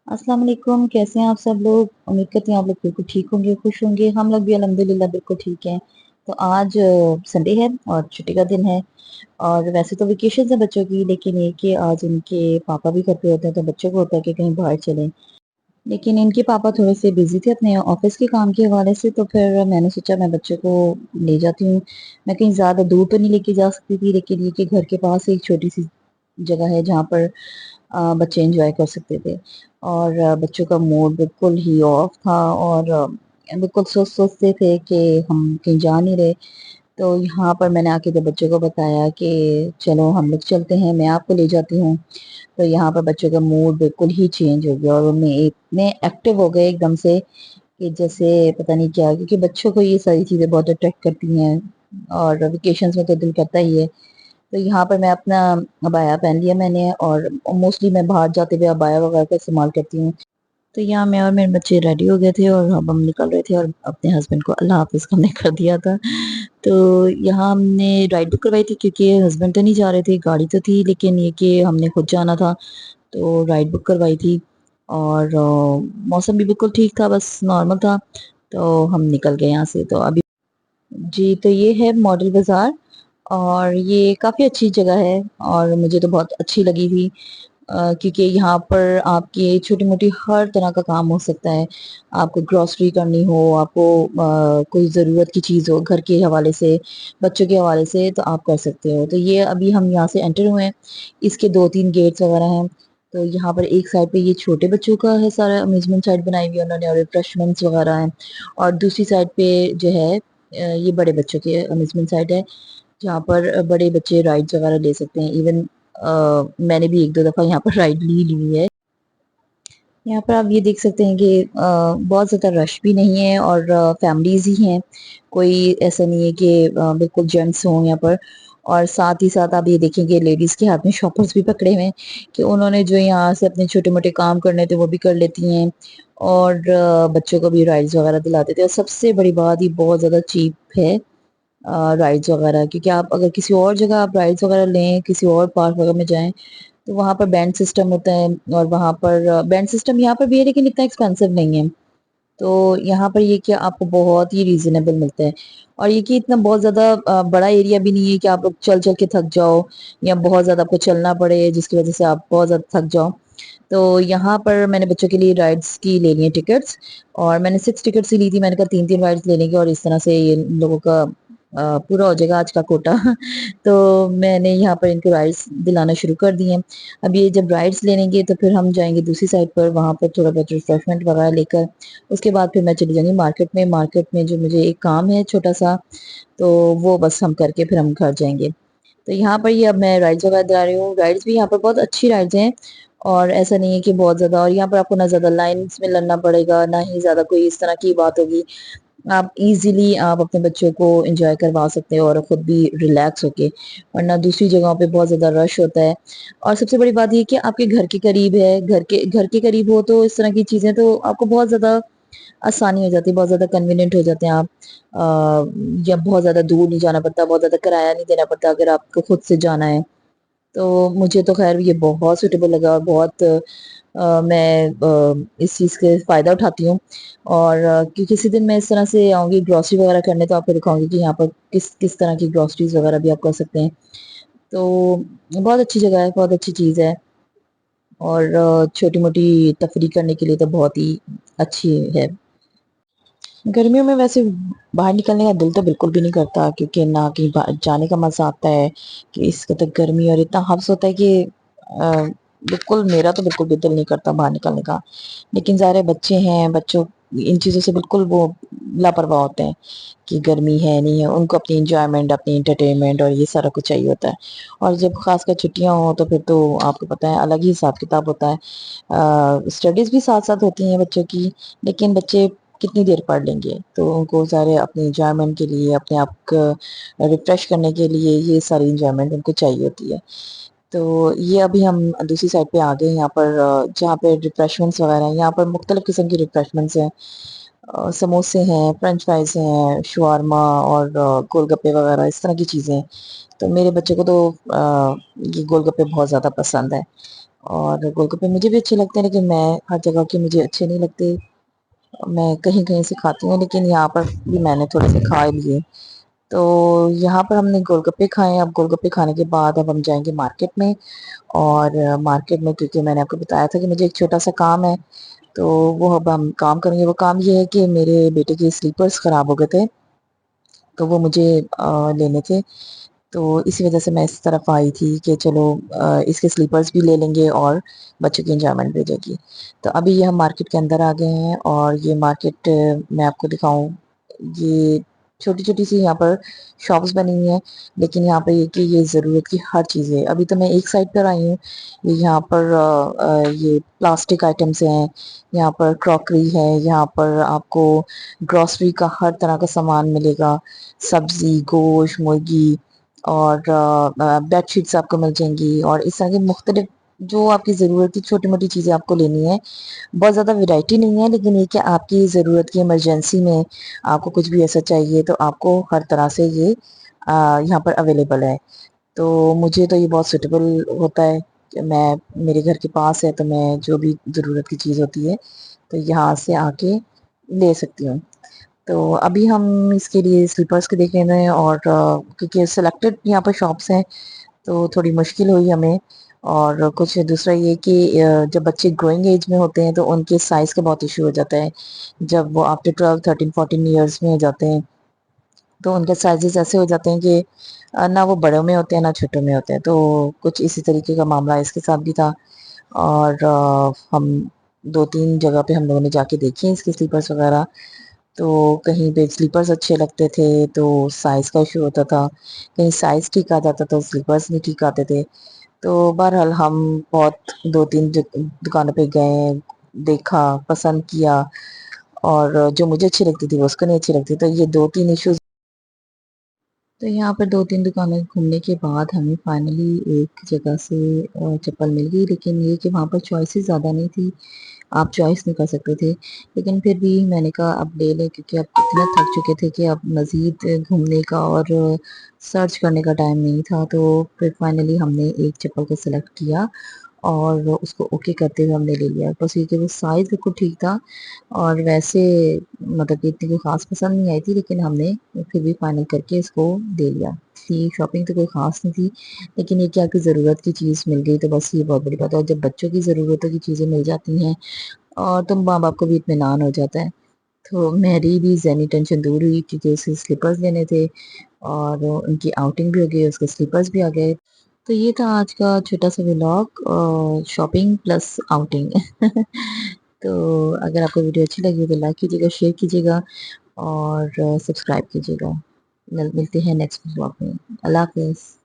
अस्सलाम वालेकुम। कैसे हैं आप सब लोग? उम्मीद करती हूँ आप लोग बिल्कुल ठीक होंगे, खुश होंगे। हम लोग भी अल्हम्दुलिल्लाह बिल्कुल ठीक हैं। तो आज संडे है और छुट्टी का दिन है और वैसे तो वेकेशन है बच्चों की, लेकिन ये कि आज इनके पापा भी घर पे होते हैं तो बच्चों को होता है कि कहीं बाहर चलें। लेकिन इनके पापा थोड़े से बिजी थे अपने ऑफिस के काम के हवाले से, तो फिर मैंने सोचा मैं बच्चों को ले जाती हूँ। मैं कहीं ज़्यादा दूर तो नहीं लेके जा सकती थी, लेकिन ये कि घर के पास एक छोटी सी जगह है जहाँ पर बच्चे एंजॉय कर सकते थे। और बच्चों का मूड बिल्कुल ही ऑफ था और बिल्कुल सोचते थे कि हम कहीं जा नहीं रहे। तो यहाँ पर मैंने आके जब बच्चों को बताया कि चलो हम लोग चलते हैं, मैं आपको ले जाती हूँ, तो यहाँ पर बच्चों का मूड बिल्कुल ही चेंज हो गया और उनमें इतने एक्टिव हो गए एकदम से कि जैसे पता नहीं क्या, क्योंकि बच्चों को ये सारी चीज़ें बहुत अट्रैक्ट करती हैं और वेकेशंस में तो दिल करता ही है। तो यहाँ पर मैं अपना अबाया पहन लिया मैंने और मोस्टली मैं बाहर जाते हुए अबाया वगैरह का इस्तेमाल करती हूँ। तो यहाँ मैं और मेरे बच्चे रेडी हो गए थे और अब हम निकल रहे थे और अपने हस्बैंड को अल्लाह हाफ़िज़ हमने कर दिया था। तो यहाँ हमने राइड बुक करवाई थी क्योंकि हस्बैंड तो नहीं जा रहे थे, गाड़ी तो थी लेकिन ये कि हमने खुद जाना था, तो राइड बुक करवाई थी। और मौसम भी बिल्कुल ठीक था, बस नॉर्मल था, तो हम निकल गए यहाँ से। तो अभी जी, तो ये है मॉडल बाज़ार और ये काफ़ी अच्छी जगह है और मुझे तो बहुत अच्छी लगी थी, क्योंकि यहाँ पर आपकी छोटी-मोटी हर तरह का काम हो सकता है। आपको ग्रोसरी करनी हो, आपको कोई ज़रूरत की चीज़ हो घर के हवाले से, बच्चों के हवाले से, तो आप कर सकते हो। तो ये अभी हम यहाँ से एंटर हुए हैं, इसके 2-3 गेट्स वगैरह हैं। तो यहाँ पर एक साइड पे ये छोटे बच्चों का है, सारा अम्यूज़मेंट साइड बनाई हुई है उन्होंने और रिफ्रेशमेंट्स वगैरह हैं, और दूसरी साइड पे जो है ये बड़े बच्चों की अम्यूज़मेंट साइड है, जहाँ पर बड़े बच्चे राइड्स वगैरह ले सकते हैं। इवन मैंने भी 1-2 दफ़ा यहाँ पर राइड ली हुई है। यहाँ पर आप ये देख सकते हैं कि बहुत ज़्यादा रश भी नहीं है और फैमिलीज़ ही हैं। कोई ऐसा नहीं है कि बिल्कुल जेंट्स हों यहाँ पर। और साथ ही साथ आप ये देखेंगे लेडीज़ के हाथ में शॉपर्स भी पकड़े हुए हैं कि उन्होंने जो यहाँ से अपने छोटे-मोटे काम करने थे वो भी कर लेती हैं और बच्चों को भी राइड्स वगैरह दिलाते थे। और सबसे बड़ी बात ये बहुत ज़्यादा चीप है राइड्स वगैरह, क्योंकि आप अगर किसी और जगह आप राइड्स वगैरह लें, किसी और पार्क वगैरह में जाएँ, तो वहाँ पर बैंड सिस्टम होता है और वहाँ पर बैंड सिस्टम यहाँ पर भी है लेकिन इतना एक्सपेंसिव नहीं है। तो यहाँ पर ये कि आपको बहुत ही रीज़नेबल मिलता है और ये कि इतना बहुत ज़्यादा बड़ा एरिया भी नहीं है कि आप लोग चल-चल के थक जाओ या बहुत ज़्यादा आपको चलना पड़े जिसकी वज़ह से आप बहुत ज़्यादा थक जाओ। तो यहाँ पर मैंने बच्चों के लिए राइड्स की ले ली हैं टिकट्स और मैंने 6 टिकट्स ही ली थी। मैंने कहा 3-3 राइड्स ले लेंगे और इस तरह से ये लोगों का पूरा हो जाएगा आज का कोटा। तो मैंने यहाँ पर इनको राइड्स दिलाना शुरू कर दिए हैं। अब ये जब राइड्स ले लेंगे तो फिर हम जाएँगे दूसरी साइड पर, वहाँ पर थोड़ा बहुत रिफ्रेशमेंट वगैरह लेकर उसके बाद फिर मैं चली जाऊँगी मार्केट में। मार्केट में जो मुझे एक काम है छोटा-सा, तो वो बस हम करके फिर हम घर जाएँगे। तो यहाँ पर ये अब मैं राइड्स वगैरह दिला रही हूँ। राइड्स भी यहाँ पर बहुत अच्छी राइड्स हैं और ऐसा नहीं है कि बहुत ज़्यादा, और यहाँ पर आपको ना ज़्यादा लाइन्स में लगना पड़ेगा, ना ही ज़्यादा कोई इस तरह की बात होगी। आप इज़िली आप अपने बच्चों को एन्जॉय करवा सकते हो और खुद भी रिलैक्स होके, वरना दूसरी जगहों पे बहुत ज़्यादा रश होता है। और सबसे बड़ी बात ये है कि आपके घर के करीब है, घर के करीब हो तो इस तरह की चीज़ें तो आपको बहुत ज़्यादा आसानी हो जाती है, बहुत ज़्यादा कन्वीनिएंट हो जाते हैं आप। या बहुत ज़्यादा दूर नहीं जाना पड़ता, बहुत ज़्यादा किराया नहीं देना पड़ता अगर आपको खुद से जाना है। तो मुझे तो ख़ैर ये बहुत सूटेबल लगा और बहुत मैं इस चीज़ के फ़ायदा उठाती हूँ और कि किसी दिन मैं इस तरह से आऊँगी ग्रोसरी वग़ैरह करने तो आपको दिखाऊँगी कि यहाँ पर किस किस तरह की ग्रोसरीज़ वग़ैरह भी आप कर सकते हैं। तो बहुत अच्छी जगह है, बहुत अच्छी चीज़ है और छोटी-मोटी तफ़रीह करने के लिए तो बहुत ही अच्छी है। गर्मियों में वैसे बाहर निकलने का दिल तो बिल्कुल भी नहीं करता, क्योंकि ना कहीं जाने का मज़ा आता है कि इस कदर गर्मी और इतना हब्स होता है कि बिल्कुल मेरा तो बिल्कुल भी दिल नहीं करता बाहर निकलने का। लेकिन ज़ाहिर है बच्चे हैं, बच्चों इन चीज़ों से बिल्कुल वो लापरवाह होते हैं कि गर्मी है नहीं है, उनको अपनी एंजॉयमेंट, अपनी एंटरटेनमेंट और ये सारा कुछ चाहिए होता है। और जब खासकर छुट्टियाँ हों तो फिर तो आपको पता है अलग ही हिसाब किताब होता है। स्टडीज़ भी साथ साथ होती हैं बच्चों की, लेकिन बच्चे कितनी देर पढ़ लेंगे, तो उनको सारे अपने एंजॉयमेंट के लिए, अपने आप को रिफ्रेश करने के लिए ये सारी एंजॉयमेंट उनको चाहिए होती है। तो ये अभी हम दूसरी साइड पे आ गए, यहाँ पर जहाँ पे रिफ्रेशमेंट्स वगैरह हैं, यहाँ पर मुख्तलिफ़ किस्म की रिफ्रेशमेंट्स हैं। समोसे हैं, फ्रेंच फ्राइज़ हैं, शवारमा और गोलगप्पे वगैरह इस तरह की चीज़ें हैं। तो मेरे बच्चे को तो ये गोलगप्पे बहुत ज़्यादा पसंद है। اور گول گپے مجھے بھی اچھے لگتے ہیں، لیکن میں ہر جگہ کے مجھے اچھے نہیں لگتے، میں کہیں کہیں سے کھاتی ہوں، لیکن یہاں پر بھی میں نے تھوڑے سے کھا لیے۔ تو یہاں پر ہم نے گول گپے کھائے ہیں۔ اب گول گپے کھانے کے بعد اب ہم جائیں گے مارکیٹ میں، اور مارکیٹ میں کیونکہ میں نے آپ کو بتایا تھا کہ مجھے ایک چھوٹا سا کام ہے، تو وہ اب ہم کام کریں گے۔ وہ کام یہ ہے کہ میرے بیٹے کے سلیپرز خراب ہو گئے تھے، تو وہ مجھے لینے تھے، تو اسی وجہ سے میں اس طرف آئی تھی کہ چلو اس کے سلیپرز بھی لے لیں گے اور بچوں کی انجوائمنٹ بھی ہو جائے گی۔ تو ابھی یہ ہم مارکیٹ کے اندر آ گئے ہیں، اور یہ مارکیٹ میں آپ کو دکھاؤں، یہ چھوٹی چھوٹی سی یہاں پر شاپس بنی ہوئی ہیں، لیکن یہاں پہ یہ کہ یہ ضرورت کی ہر چیز ہے۔ ابھی تو میں ایک سائڈ پر آئی ہوں، یہاں پر یہ پلاسٹک آئٹمس ہیں، یہاں پر کراکری ہے، یہاں پر آپ کو گروسری کا ہر طرح کا سامان ملے گا، سبزی، گوشت، مرغی، اور بیڈ شیٹس آپ کو مل جائیں گی، اور اس طرح کی مختلف جو آپ کی ضرورت کی چھوٹی موٹی چیزیں آپ کو لینی ہے۔ بہت زیادہ ویرائٹی نہیں ہے، لیکن یہ کہ آپ کی ضرورت کی ایمرجنسی میں آپ کو کچھ بھی ایسا چاہیے تو آپ کو ہر طرح سے یہ یہاں پر اویلیبل ہے۔ تو مجھے تو یہ بہت سوٹیبل ہوتا ہے کہ میرے گھر کے پاس ہے، تو میں جو بھی ضرورت کی چیز ہوتی ہے تو یہاں سے آ کے لے سکتی ہوں۔ تو ابھی ہم اس کے لیے سلیپرس کے دیکھ رہے ہیں، اور کیونکہ سلیکٹڈ یہاں پر شاپس ہیں تو تھوڑی مشکل ہوئی ہمیں۔ اور کچھ دوسرا یہ کہ جب بچے گروئنگ ایج میں ہوتے ہیں تو ان کے سائز کا بہت ایشو ہو جاتا ہے، جب وہ آفٹر 12 13 14 ایئرس میں ہو جاتے ہیں تو ان کے سائزز ایسے ہو جاتے ہیں کہ نہ وہ بڑوں میں ہوتے ہیں نہ چھوٹوں میں ہوتے ہیں۔ تو کچھ اسی طریقے کا معاملہ اس کے ساتھ بھی تھا، اور ہم 2 3 جگہ پہ ہم لوگوں نے جا کے دیکھے اس کے سلیپرس وغیرہ، تو کہیں پہ سلیپرز اچھے لگتے تھے تو سائز کا ایشو ہوتا تھا، کہیں سائز ٹھیک آ جاتا تو سلیپرز نہیں ٹھیک آتے تھے۔ تو بہرحال ہم بہت 2 3 دکانوں پہ گئے، دیکھا، پسند کیا، اور جو مجھے اچھی لگتی تھی وہ اس کو نہیں اچھی لگتی، تو یہ 2 3 ایشوز۔ تو یہاں پر 2 3 دکانیں گھومنے کے بعد ہمیں فائنلی ایک جگہ سے چپل مل گئی، لیکن یہ کہ وہاں پر چوائسیز زیادہ نہیں تھی، آپ چوائس نہیں کر سکتے تھے، لیکن پھر بھی میں نے کہا اب لے لیں، کیونکہ اب اتنا تھک چکے تھے کہ اب مزید گھومنے کا اور سرچ کرنے کا ٹائم نہیں تھا۔ تو پھر فائنلی ہم نے ایک چپل کو سلیکٹ کیا اور اس کو اوکے کرتے ہوئے ہم نے لے لیا، بس یہ کہ وہ سائز بالکل ٹھیک تھا، اور ویسے مطلب کہ اتنی کوئی خاص پسند نہیں آئی تھی، لیکن ہم نے پھر بھی فائنل کر کے اس کو دے لیا تھی۔ شاپنگ تو کوئی خاص نہیں تھی، لیکن یہ کہ آپ کی ضرورت کی چیز مل گئی تو بس یہ بہت بڑی بات ہے، اور جب بچوں کی ضرورتوں کی چیزیں مل جاتی ہیں اور تو ماں باپ کو بھی اطمینان ہو جاتا ہے۔ تو میری بھی ذہنی ٹینشن دور ہوئی، کیونکہ اسے سلیپرز لینے تھے اور ان کی آؤٹنگ بھی ہو گئی، اس کے سلیپرز بھی آ گئے۔ تو یہ تھا آج کا چھوٹا سا ولاگ، شاپنگ پلس آؤٹنگ۔ تو اگر آپ کو ویڈیو اچھی لگی تو لائک کیجیے گا، شیئر کیجیے گا، اور سبسکرائب کیجیے گا۔ ملتے ہیں نیکسٹ ولاگ میں۔ اللہ حافظ۔